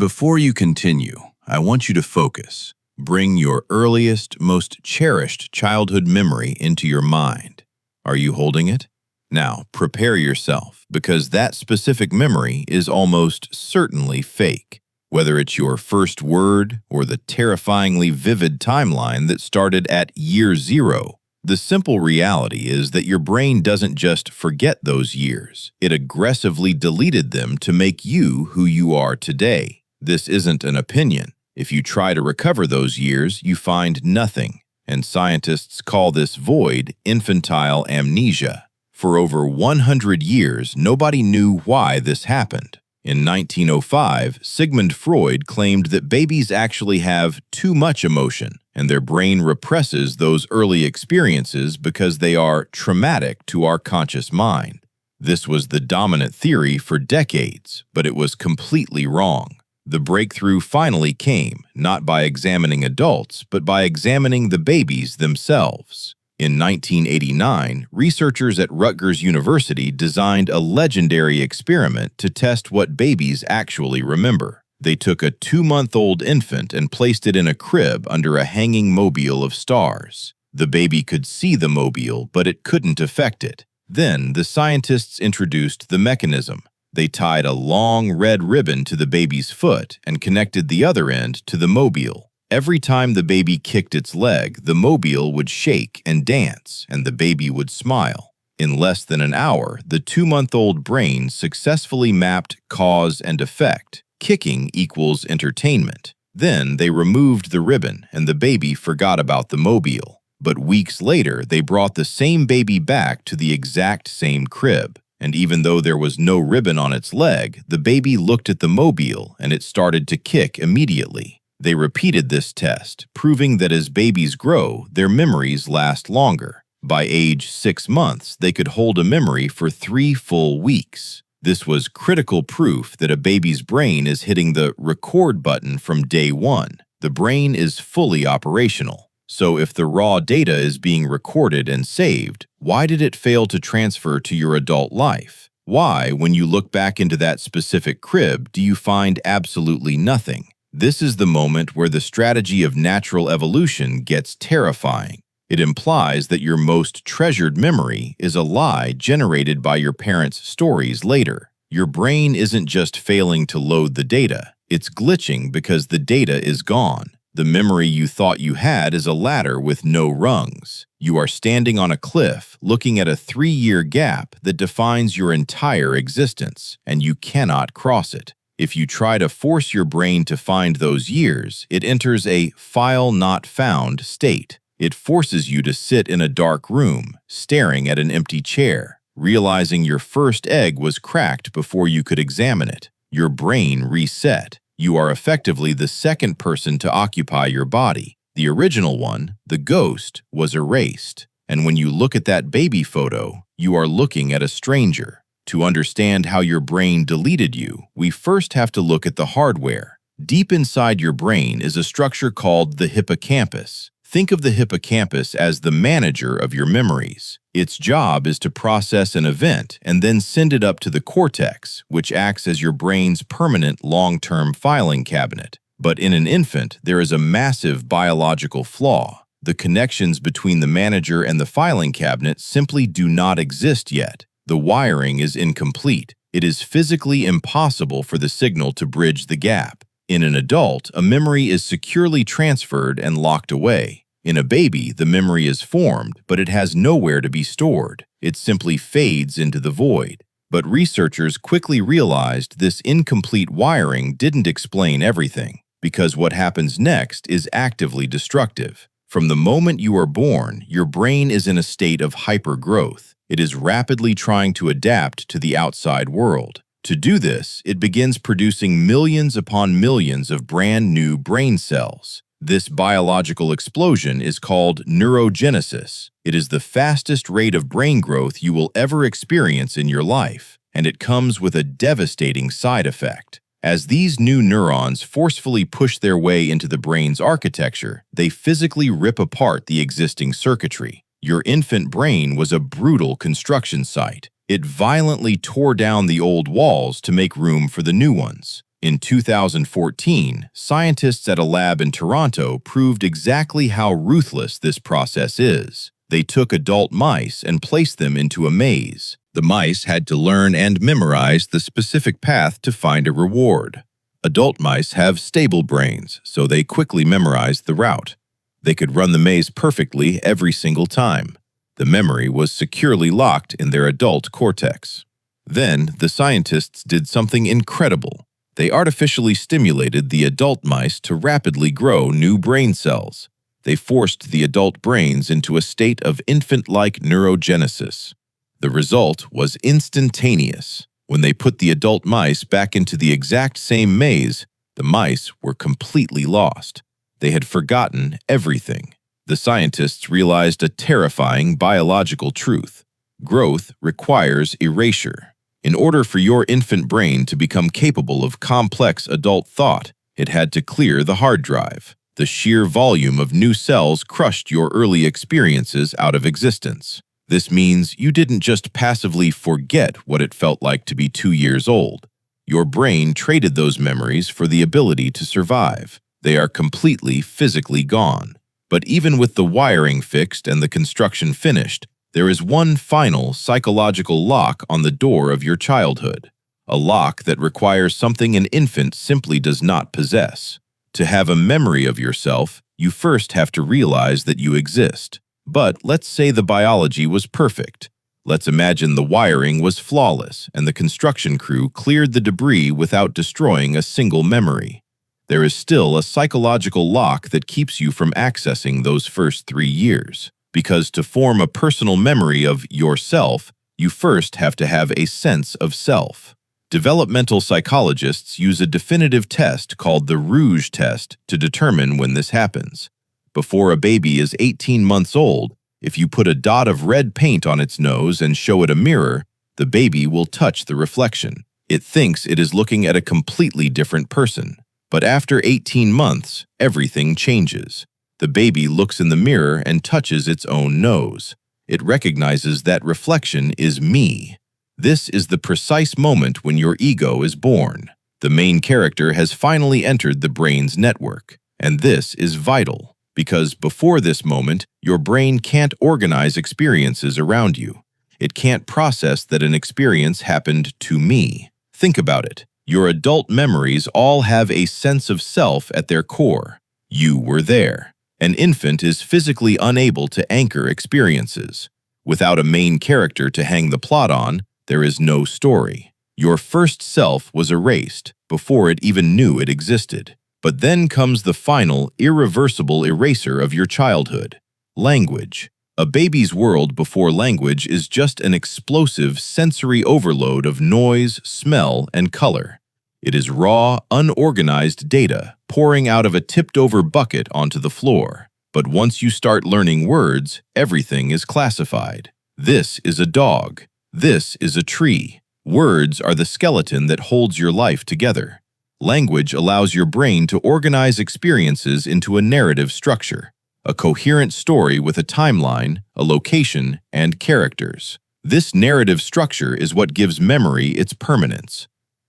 Before you continue, I want you to focus. Bring your earliest, most cherished childhood memory into your mind. Are you holding it? Now, prepare yourself, because that specific memory is almost certainly fake. Whether it's your first word or the terrifyingly vivid timeline that started at year zero, the simple reality is that your brain doesn't just forget those years. It aggressively deleted them to make you who you are today. This isn't an opinion. If you try to recover those years, you find nothing, and scientists call this void infantile amnesia. For over 100 years, nobody knew why this happened. In 1905, Sigmund Freud claimed that babies actually have too much emotion, and their brain represses those early experiences because they are traumatic to our conscious mind. This was the dominant theory for decades, but it was completely wrong. The breakthrough finally came, not by examining adults, but by examining the babies themselves. In 1989, researchers at Rutgers University designed a legendary experiment to test what babies actually remember. They took a 2-month-old infant and placed it in a crib under a hanging mobile of stars. The baby could see the mobile, but it couldn't affect it. Then, the scientists introduced the mechanism. They tied a long red ribbon to the baby's foot and connected the other end to the mobile. Every time the baby kicked its leg, the mobile would shake and dance, and the baby would smile. In less than an hour, the 2-month-old brain successfully mapped cause and effect. Kicking equals entertainment. Then they removed the ribbon, and the baby forgot about the mobile. But weeks later, they brought the same baby back to the exact same crib. And even though there was no ribbon on its leg, the baby looked at the mobile, and it started to kick immediately. They repeated this test, proving that as babies grow, their memories last longer. By age 6 months, they could hold a memory for 3 full weeks. This was critical proof that a baby's brain is hitting the record button from day one. The brain is fully operational. So if the raw data is being recorded and saved, why did it fail to transfer to your adult life? Why, when you look back into that specific crib, do you find absolutely nothing? This is the moment where the strategy of natural evolution gets terrifying. It implies that your most treasured memory is a lie generated by your parents' stories later. Your brain isn't just failing to load the data, it's glitching because the data is gone. The memory you thought you had is a ladder with no rungs. You are standing on a cliff, looking at a 3-year gap that defines your entire existence, and you cannot cross it. If you try to force your brain to find those years, it enters a file not found state. It forces you to sit in a dark room, staring at an empty chair, realizing your first egg was cracked before you could examine it. Your brain reset. You are effectively the second person to occupy your body. The original one, the ghost, was erased. And when you look at that baby photo, you are looking at a stranger. To understand how your brain deleted you, we first have to look at the hardware. Deep inside your brain is a structure called the hippocampus. Think of the hippocampus as the manager of your memories. Its job is to process an event and then send it up to the cortex, which acts as your brain's permanent long-term filing cabinet. But in an infant, there is a massive biological flaw. The connections between the manager and the filing cabinet simply do not exist yet. The wiring is incomplete. It is physically impossible for the signal to bridge the gap. In an adult, a memory is securely transferred and locked away. In a baby, the memory is formed, but it has nowhere to be stored. It simply fades into the void. But researchers quickly realized this incomplete wiring didn't explain everything, because what happens next is actively destructive. From the moment you are born, your brain is in a state of hypergrowth. It is rapidly trying to adapt to the outside world. To do this, it begins producing millions upon millions of brand new brain cells. This biological explosion is called neurogenesis. It is the fastest rate of brain growth you will ever experience in your life, and it comes with a devastating side effect. As these new neurons forcefully push their way into the brain's architecture, they physically rip apart the existing circuitry. Your infant brain was a brutal construction site. It violently tore down the old walls to make room for the new ones. In 2014, scientists at a lab in Toronto proved exactly how ruthless this process is. They took adult mice and placed them into a maze. The mice had to learn and memorize the specific path to find a reward. Adult mice have stable brains, so they quickly memorized the route. They could run the maze perfectly every single time. The memory was securely locked in their adult cortex. Then, the scientists did something incredible. They artificially stimulated the adult mice to rapidly grow new brain cells. They forced the adult brains into a state of infant-like neurogenesis. The result was instantaneous. When they put the adult mice back into the exact same maze, the mice were completely lost. They had forgotten everything. The scientists realized a terrifying biological truth. Growth requires erasure. In order for your infant brain to become capable of complex adult thought, it had to clear the hard drive. The sheer volume of new cells crushed your early experiences out of existence. This means you didn't just passively forget what it felt like to be 2 years old. Your brain traded those memories for the ability to survive. They are completely physically gone. But even with the wiring fixed and the construction finished, there is one final psychological lock on the door of your childhood, a lock that requires something an infant simply does not possess. To have a memory of yourself, you first have to realize that you exist. But let's say the biology was perfect. Let's imagine the wiring was flawless and the construction crew cleared the debris without destroying a single memory. There is still a psychological lock that keeps you from accessing those first 3 years. Because to form a personal memory of yourself, you first have to have a sense of self. Developmental psychologists use a definitive test called the Rouge test to determine when this happens. Before a baby is 18 months old, if you put a dot of red paint on its nose and show it a mirror, the baby will touch the reflection. It thinks it is looking at a completely different person. But after 18 months, everything changes. The baby looks in the mirror and touches its own nose. It recognizes that reflection is me. This is the precise moment when your ego is born. The main character has finally entered the brain's network. And this is vital, because before this moment, your brain can't organize experiences around you. It can't process that an experience happened to me. Think about it. Your adult memories all have a sense of self at their core. You were there. An infant is physically unable to anchor experiences. Without a main character to hang the plot on, there is no story. Your first self was erased before it even knew it existed. But then comes the final, irreversible eraser of your childhood: language. A baby's world before language is just an explosive sensory overload of noise, smell, and color. It is raw, unorganized data pouring out of a tipped-over bucket onto the floor. But once you start learning words, everything is classified. This is a dog. This is a tree. Words are the skeleton that holds your life together. Language allows your brain to organize experiences into a narrative structure, a coherent story with a timeline, a location, and characters. This narrative structure is what gives memory its permanence.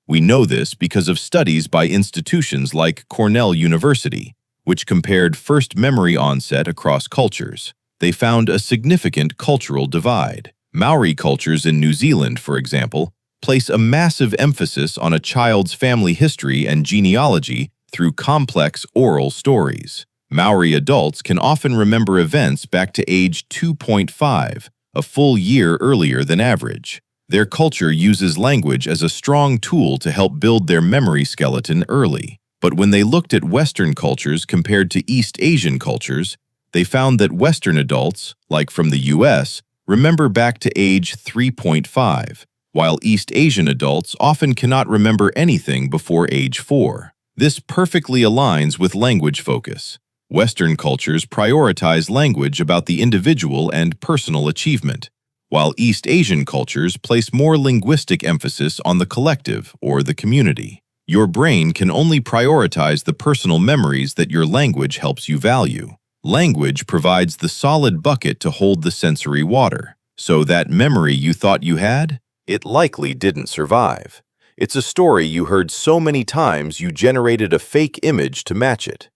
We know this because of studies by institutions like Cornell University, which compared first memory onset across cultures. They found a significant cultural divide. Maori cultures in New Zealand, for example, place a massive emphasis on a child's family history and genealogy through complex oral stories. Maori adults can often remember events back to age 2.5, a full year earlier than average. Their culture uses language as a strong tool to help build their memory skeleton early. But when they looked at Western cultures compared to East Asian cultures, they found that Western adults, like from the US, remember back to age 3.5, while East Asian adults often cannot remember anything before age 4. This perfectly aligns with language focus. Western cultures prioritize language about the individual and personal achievement, while East Asian cultures place more linguistic emphasis on the collective or the community. Your brain can only prioritize the personal memories that your language helps you value. Language provides the solid bucket to hold the sensory water. So that memory you thought you had, it likely didn't survive. It's a story you heard so many times you generated a fake image to match it.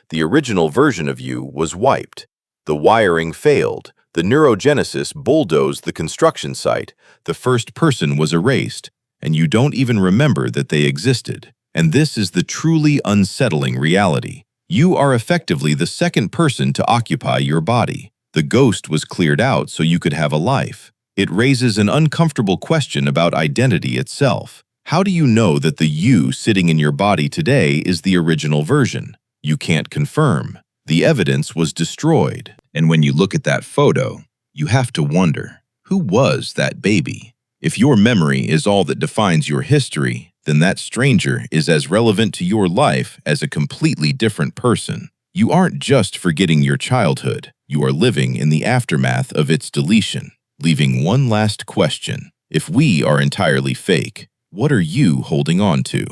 The original version of you was wiped. The wiring failed. The neurogenesis bulldozed the construction site. The first person was erased, and you don't even remember that they existed. And this is the truly unsettling reality. You are effectively the second person to occupy your body. The ghost was cleared out so you could have a life. It raises an uncomfortable question about identity itself. How do you know that the you sitting in your body today is the original version? You can't confirm. The evidence was destroyed. And when you look at that photo, you have to wonder, who was that baby? If your memory is all that defines your history, then that stranger is as relevant to your life as a completely different person. You aren't just forgetting your childhood. You are living in the aftermath of its deletion, leaving one last question. If we are entirely fake, what are you holding on to?